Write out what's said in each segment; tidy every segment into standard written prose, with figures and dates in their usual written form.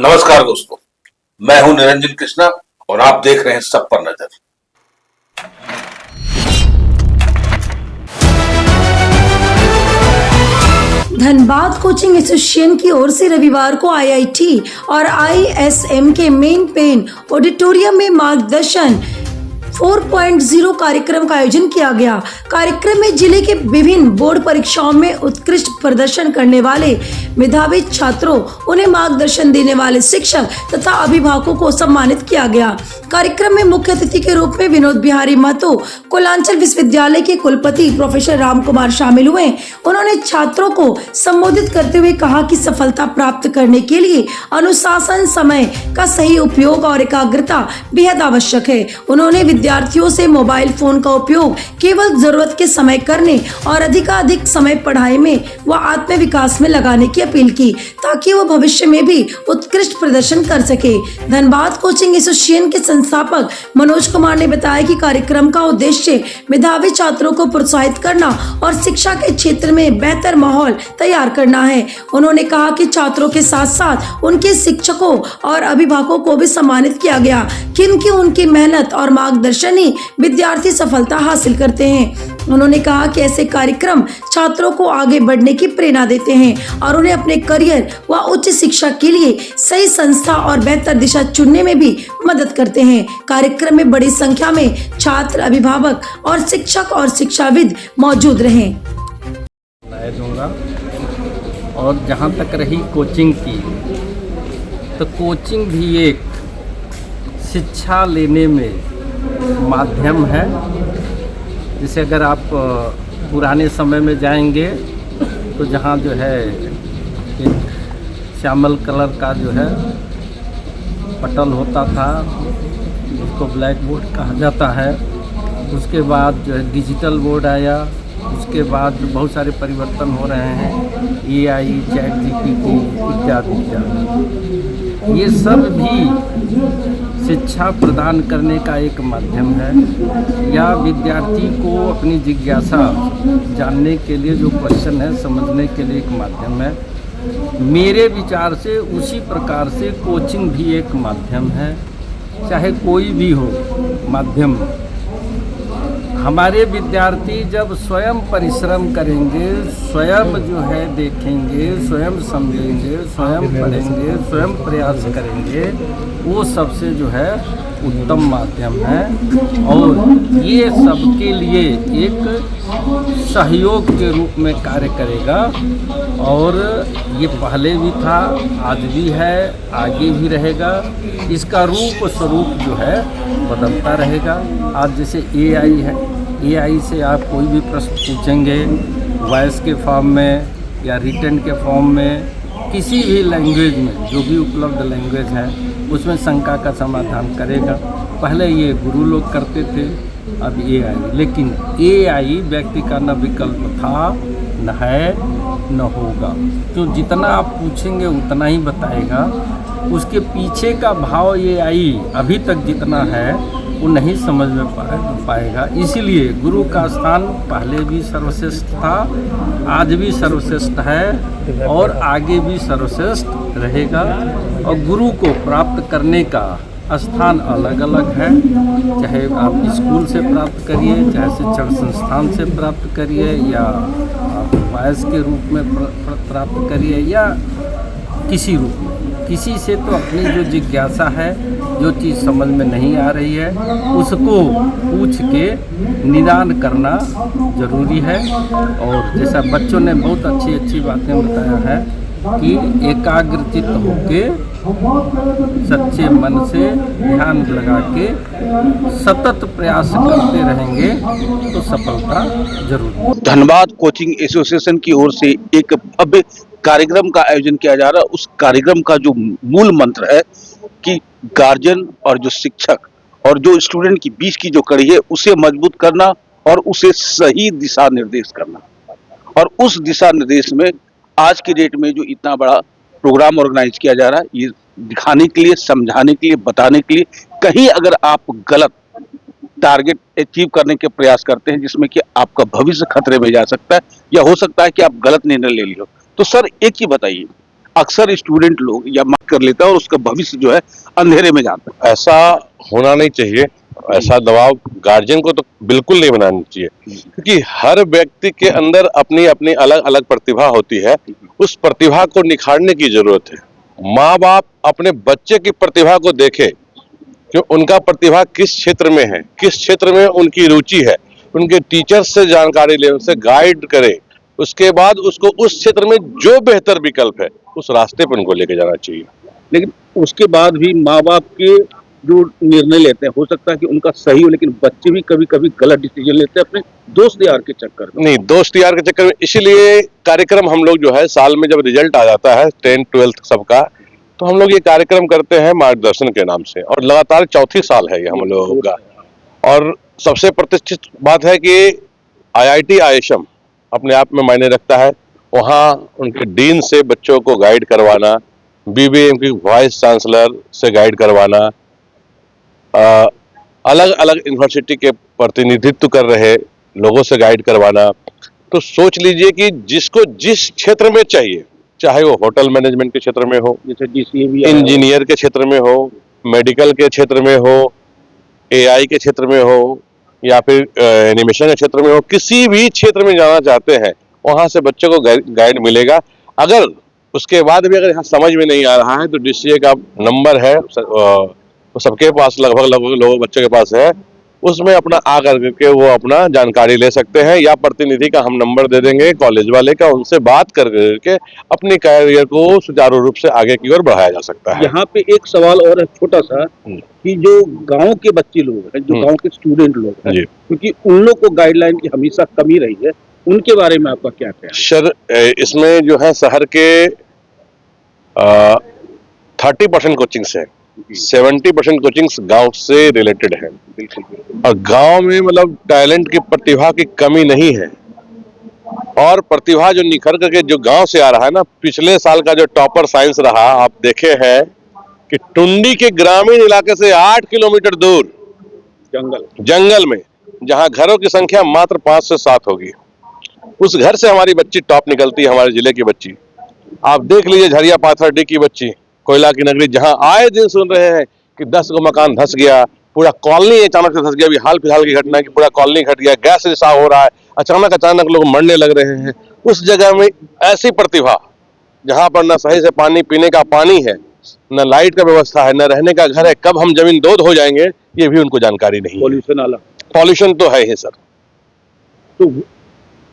नमस्कार दोस्तों, मैं हूं निरंजन कृष्णा और आप देख रहे हैं सब पर नजर। धनबाद कोचिंग एसोसिएशन की ओर से रविवार को आईआईटी और आईएसएम के मेन पेन ऑडिटोरियम में मार्गदर्शन 4.0 कार्यक्रम का आयोजन किया गया। कार्यक्रम में जिले के विभिन्न बोर्ड परीक्षाओं में उत्कृष्ट प्रदर्शन करने वाले मेधावी छात्रों, उन्हें मार्गदर्शन देने वाले शिक्षक तथा अभिभावकों को सम्मानित किया गया। कार्यक्रम में मुख्य अतिथि के रूप में विनोद बिहारी महतो, कुलांचल विश्वविद्यालय के कुलपति प्रोफेसर राम कुमार शामिल हुए। उन्होंने छात्रों को संबोधित करते हुए कहा कि सफलता प्राप्त करने के लिए अनुशासन, समय का सही उपयोग और एकाग्रता बेहद आवश्यक है। उन्होंने विद्यार्थियों से मोबाइल फोन का उपयोग केवल जरूरत के समय करने और अधिकाधिक समय पढ़ाई में व आत्म विकास में लगाने की अपील की, ताकि वो भविष्य में भी उत्कृष्ट प्रदर्शन कर सके। धनबाद कोचिंग एसोसिएशन के संस्थापक मनोज कुमार ने बताया कि कार्यक्रम का उद्देश्य मेधावी छात्रों को प्रोत्साहित करना और शिक्षा के क्षेत्र में बेहतर माहौल तैयार करना है। उन्होंने कहा कि छात्रों के साथ साथ उनके शिक्षकों और अभिभावकों को भी सम्मानित किया गया, क्योंकि उनकी मेहनत और मार्गदर्शन ही विद्यार्थी सफलता हासिल करते हैं। उन्होंने कहा कि ऐसे कार्यक्रम छात्रों को आगे बढ़ने की प्रेरणा देते हैं और उन्हें अपने करियर व उच्च शिक्षा के लिए सही संस्था और बेहतर दिशा चुनने में भी मदद करते हैं। कार्यक्रम में बड़ी संख्या में छात्र, अभिभावक और शिक्षक और शिक्षाविद मौजूद रहे। और जहाँ तक रही कोचिंग की, तो कोचिंग भी एक शिक्षा लेने में माध्यम है। जैसे अगर आप पुराने समय में जाएंगे तो जहाँ जो है एक श्यामल कलर का जो है पटल होता था, जिसको ब्लैक बोर्ड कहा जाता है। उसके बाद जो है डिजिटल बोर्ड आया। उसके बाद बहुत सारे परिवर्तन हो रहे हैं, एआई, चैट जीपीटी इत्यादि इत्यादि। ये सब भी शिक्षा प्रदान करने का एक माध्यम है, या विद्यार्थी को अपनी जिज्ञासा जानने के लिए जो क्वेश्चन है समझने के लिए एक माध्यम है। मेरे विचार से उसी प्रकार से कोचिंग भी एक माध्यम है, चाहे कोई भी हो माध्यम। हमारे विद्यार्थी जब स्वयं परिश्रम करेंगे, स्वयं जो है देखेंगे, स्वयं समझेंगे, स्वयं पढ़ेंगे, स्वयं प्रयास करेंगे, वो सबसे जो है उत्तम माध्यम है। और ये सबके लिए एक सहयोग के रूप में कार्य करेगा। और ये पहले भी था, आज भी है, आगे भी रहेगा। इसका रूप स्वरूप जो है बदलता रहेगा। आज जैसे एआई है, एआई से आप कोई भी प्रश्न पूछेंगे वॉइस के फॉर्म में या रिटन के फॉर्म में, किसी भी लैंग्वेज में, जो भी उपलब्ध लैंग्वेज है उसमें शंका का समाधान करेगा। पहले ये गुरु लोग करते थे, अब एआई। लेकिन एआई व्यक्ति का न विकल्प था, न है, न होगा। तो जितना आप पूछेंगे उतना ही बताएगा। उसके पीछे का भाव एआई अभी तक जितना है वो नहीं समझ में पाएगा। इसीलिए गुरु का स्थान पहले भी सर्वश्रेष्ठ था, आज भी सर्वश्रेष्ठ है और आगे भी सर्वश्रेष्ठ रहेगा। और गुरु को प्राप्त करने का स्थान अलग अलग है, चाहे आप स्कूल से प्राप्त करिए, चाहे शिक्षण संस्थान से प्राप्त करिए, या आप वायस के रूप में प्राप्त करिए, या किसी रूप में। किसी से तो अपनी जो जिज्ञासा है, जो चीज़ समझ में नहीं आ रही है, उसको पूछ के निदान करना ज़रूरी है। और जैसा बच्चों ने बहुत अच्छी अच्छी बातें बताया है कि एकाग्रचित होके सच्चे मन से ध्यान लगा के सतत प्रयास करते रहेंगे तो सफलता जरूर। धनबाद कोचिंग एसोसिएशन की ओर से एक भव्य कार्यक्रम का आयोजन किया जा रहा है। उस कार्यक्रम का जो मूल मंत्र है कि गार्जियन और जो शिक्षक और जो स्टूडेंट की बीच की जो कड़ी है उसे मजबूत करना और उसे सही दिशा निर्देश करना। और उस दिशा निर्देश में आज की डेट में जो इतना बड़ा प्रोग्राम ऑर्गेनाइज किया जा रहा है, ये दिखाने के लिए, समझाने के लिए, बताने के लिए, कहीं अगर आप गलत टारगेट अचीव करने के प्रयास करते हैं जिसमें कि आपका भविष्य खतरे में जा सकता है, या हो सकता है कि आप गलत निर्णय ले लियो। तो सर एक ही बताइए, अक्सर स्टूडेंट लोग या माफ कर लेता है और उसका भविष्य जो है अंधेरे में जाता है। ऐसा होना नहीं चाहिए। ऐसा दबाव गार्जियन को तो बिल्कुल नहीं बनाना चाहिए, क्योंकि हर व्यक्ति के अंदर अपनी अपनी अलग अलग प्रतिभा होती है। उस प्रतिभा को निखारने की जरूरत है। माँ बाप अपने बच्चे की प्रतिभा को देखे कि उनका प्रतिभा किस क्षेत्र में है, किस क्षेत्र में उनकी रुचि है, उनके टीचर्स से जानकारी ले, उनसे गाइड करे, उसके बाद उसको उस क्षेत्र में जो बेहतर विकल्प है उस रास्ते पर उनको लेके जाना चाहिए। लेकिन उसके बाद भी माँ बाप के जो निर्णय लेते हैं, हो सकता है कि उनका सही हो, लेकिन बच्चे भी कभी कभी गलत डिसीजन लेते हैं अपने दोस्त यार के चक्कर में। नहीं, दोस्त यार के चक्कर में, इसीलिए कार्यक्रम हम लोग जो है साल में जब रिजल्ट आ जाता है 10th 12th सबका, तो हम लोग ये कार्यक्रम करते हैं मार्गदर्शन के नाम से, और लगातार चौथी साल है ये हम लोगों का। और सबसे प्रतिष्ठित बात है कि IIT ISM अपने आप में मायने रखता है। वहाँ उनके डीन से बच्चों को गाइड करवाना, BBM की वाइस चांसलर से गाइड करवाना, अलग अलग यूनिवर्सिटी के प्रतिनिधित्व कर रहे लोगों से गाइड करवाना। तो सोच लीजिए कि जिसको जिस क्षेत्र में चाहिए, चाहे वो होटल मैनेजमेंट के क्षेत्र में हो, जैसे DCA भी इंजीनियर के क्षेत्र में हो, मेडिकल के क्षेत्र में हो, AI के क्षेत्र में हो, या फिर एनिमेशन के क्षेत्र में हो, किसी भी क्षेत्र में जाना चाहते हैं वहां से बच्चों को गाइड मिलेगा। अगर उसके बाद भी अगर यहाँ समझ में नहीं आ रहा है तो DCA का नंबर है, वो सबके पास लगभग लोगों बच्चों के पास है, उसमें अपना आ करके वो अपना जानकारी ले सकते हैं, या प्रतिनिधि का हम नंबर दे देंगे कॉलेज वाले का, उनसे बात करके अपनी कैरियर को सुचारू रूप से आगे की ओर बढ़ाया जा सकता है। यहाँ पे एक सवाल और है छोटा सा, कि जो गांव के बच्चे लोग हैं, जो गांव के स्टूडेंट लोग हैं, जी। क्योंकि उन लोग को गाइडलाइन की हमेशा कमी रही है, उनके बारे में आपका क्या कहना है? सर, इसमें जो है शहर के 30% कोचिंग्स है, 70% कोचिंग्स गांव से रिलेटेड है। और गांव में मतलब टैलेंट की, प्रतिभा की कमी नहीं है, और प्रतिभा जो निखर करके जो गांव से आ रहा है ना, पिछले साल का जो टॉपर साइंस रहा, आप देखे हैं कि टुंडी के ग्रामीण इलाके से 8 किलोमीटर दूर जंगल में, जहां घरों की संख्या मात्र 5 से 7 होगी, उस घर से हमारी बच्ची टॉप निकलती है, हमारे जिले की बच्ची। आप देख लीजिए झरिया पाथरडी की बच्ची, कोयला की नगरी, जहां आए दिन सुन रहे हैं कि 10 को मकान धस गया, पूरा कॉलोनी अचानक से धस गया। अभी हाल फिलहाल की घटना है कि पूरा कॉलोनी घट गया, गैस रिसाव हो रहा है, अचानक लोग मरने लग रहे हैं। उस जगह में ऐसी प्रतिभा, जहां पर न सही से पानी पीने का पानी है, न लाइट का व्यवस्था है, न रहने का घर है, कब हम जमीन दोद हो जाएंगे ये भी उनको जानकारी नहीं है। पॉल्यूशन तो है ही सर। तो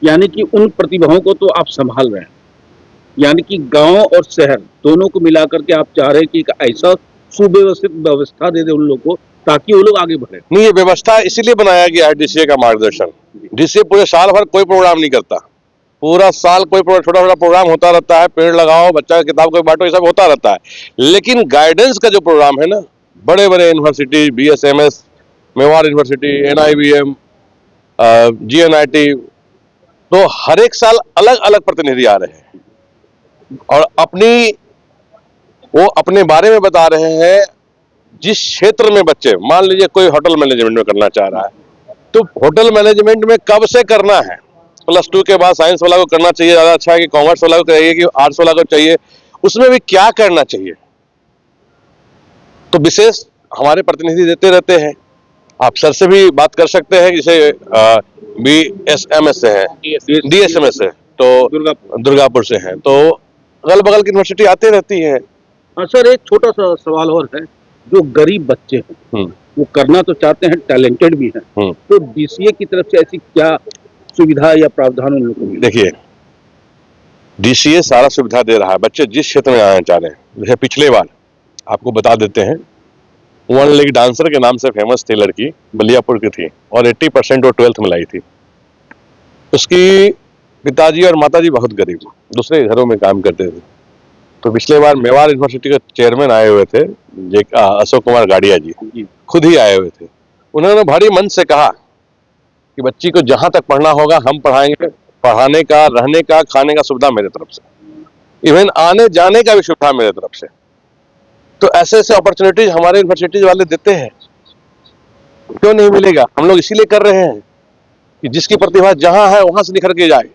यानी कि उन प्रतिभाओं को तो आप संभाल रहे हैं, यानी कि गांव और शहर दोनों को मिलाकर के आप चाह रहे हैं कि एक ऐसा सुव्यवस्थित व्यवस्था दे दे उन लोगों को, ताकि वो लोग आगे बढ़े। नहीं, ये व्यवस्था इसीलिए बनाया गया है DCA का मार्गदर्शन। DCA पूरे साल भर कोई प्रोग्राम नहीं करता, पूरा साल कोई छोटा छोटा प्रोग्राम होता रहता है, पेड़ लगाओ, बच्चा किताब को बांटो, ये सब होता रहता है। लेकिन गाइडेंस का जो प्रोग्राम है ना, बड़े बड़े university, BSMS, Mewar university, NIBM, GNIT, तो हर एक साल अलग अलग प्रतिनिधि आ रहे हैं और वो अपने बारे में बता रहे हैं। जिस क्षेत्र में बच्चे, मान लीजिए कोई होटल मैनेजमेंट में करना चाह रहा है, तो होटल मैनेजमेंट में कब से करना है, +2 के बाद साइंस वाला को करना चाहिए, ज्यादा अच्छा है कि कॉमर्स वाला को चाहिए कि आर्ट्स वाला को चाहिए, उसमें भी क्या करना चाहिए, तो विशेष हमारे प्रतिनिधि देते रहते हैं। आप सर से भी बात कर सकते हैं, जैसे BSMS से है, DSMS से, तो दुर्गापुर से है, तो अगल बगल की यूनिवर्सिटी आते रहती है। हाँ सर, एक छोटा सा सवाल और है, जो गरीब बच्चे हैं वो करना तो चाहते हैं, टैलेंटेड भी हैं, तो DCA की तरफ से ऐसी क्या सुविधा या प्रावधान उन लोगों को? देखिए, DCA सारा सुविधा दे रहा है, बच्चे जिस क्षेत्र में आना चाह रहे हैं। जैसे पिछले बार आपको बता देते हैं, वन लेग डांसर के नाम से फेमस थी लड़की, बलियापुर की थी, और 80% वो 12th में लाई थी। उसकी पिताजी और माताजी बहुत गरीब, दूसरे घरों में काम करते थे। तो पिछले बार मेवाड़ यूनिवर्सिटी के चेयरमैन आए हुए थे, अशोक कुमार गाड़िया जी, खुद ही आए हुए थे। उन्होंने भारी मन से कहा कि बच्ची को जहां तक पढ़ना होगा हम पढ़ाएंगे, पढ़ाने का, रहने का, खाने का सुविधा मेरे तरफ से, इवन आने जाने का भी सुविधा मेरे तरफ से। तो ऐसे ऐसे अपॉर्चुनिटीज हमारे यूनिवर्सिटीज वाले देते हैं, क्यों नहीं मिलेगा? हम लोग इसीलिए कर रहे हैं कि जिसकी प्रतिभा जहां है वहां से निखर के जाए।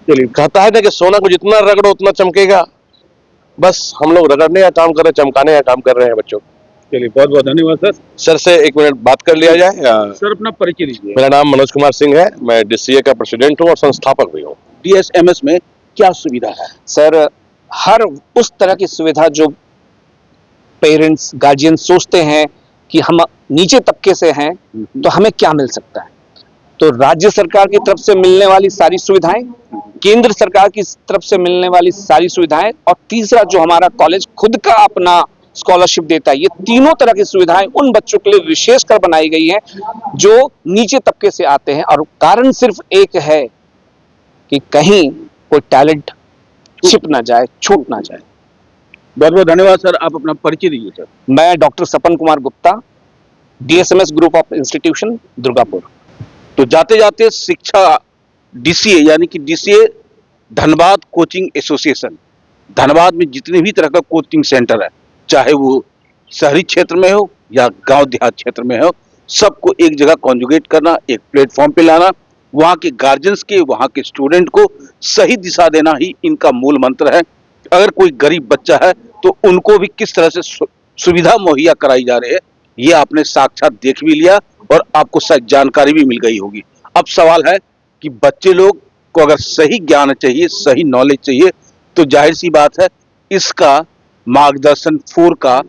कहता है ना कि सोना को जितना रगड़ो उतना चमकेगा, बस हम लोग रगड़ने का काम कर रहे हैं, चमकाने का काम कर रहे हैं बच्चों को। चलिए बहुत बहुत धन्यवाद सर। सर से एक मिनट बात कर लिया जाए। सर अपना परिचय दीजिए। मेरा नाम मनोज कुमार सिंह है, मैं DCA का प्रेसिडेंट हूँ और संस्थापक भी हूँ। DSMS में क्या सुविधा है? सर हर उस तरह की सुविधा जो पेरेंट्स गार्जियन सोचते हैं कि हम नीचे तबके से हैं तो हमें क्या मिल सकता है, तो राज्य सरकार की तरफ से मिलने वाली सारी सुविधाएं, केंद्र सरकार की तरफ से मिलने वाली सारी सुविधाएं, और तीसरा जो हमारा कॉलेज खुद का अपना स्कॉलरशिप देता है, ये तीनों तरह की सुविधाएं उन बच्चों के लिए विशेषकर बनाई गई हैं जो नीचे तबके से आते हैं। और कारण सिर्फ एक है कि कहीं कोई टैलेंट छिप ना जाए, छूट ना जाए। बहुत बहुत धन्यवाद सर। आप अपना परिचय दीजिए सर। मैं doctor Sapan Kumar Gupta, DSMS group of institution Durgapur. तो जाते जाते शिक्षा DCA यानी कि DCA Dhanbad coaching association, Dhanbad में जितने भी तरह का कोचिंग सेंटर है, चाहे वो शहरी क्षेत्र में हो या गांव देहात क्षेत्र में हो, सबको एक जगह कॉन्जुगेट करना, एक प्लेटफॉर्म पे लाना, वहाँ के गार्जियंस के, वहाँ के स्टूडेंट को सही दिशा देना ही इनका मूल मंत्र है। अगर कोई गरीब बच्चा है तो उनको भी किस तरह से सुविधा मुहैया कराई जा रही है, ये आपने साक्षात देख भी लिया और आपको शायद जानकारी भी मिल गई होगी। अब सवाल है कि बच्चे लोग को अगर सही ज्ञान चाहिए, सही नॉलेज चाहिए, तो जाहिर सी बात है इसका मार्गदर्शन 4 का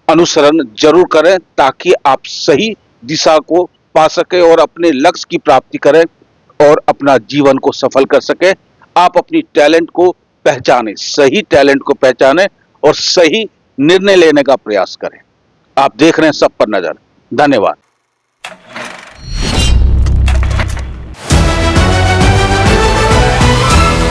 अनुसरण जरूर करें, ताकि आप सही दिशा को पा सके और अपने लक्ष्य की प्राप्ति करें और अपना जीवन को सफल कर सके। आप अपनी टैलेंट को पहचाने, सही टैलेंट को पहचाने और सही निर्णय लेने का प्रयास करें। आप देख रहे हैं सब पर नजर। धन्यवाद।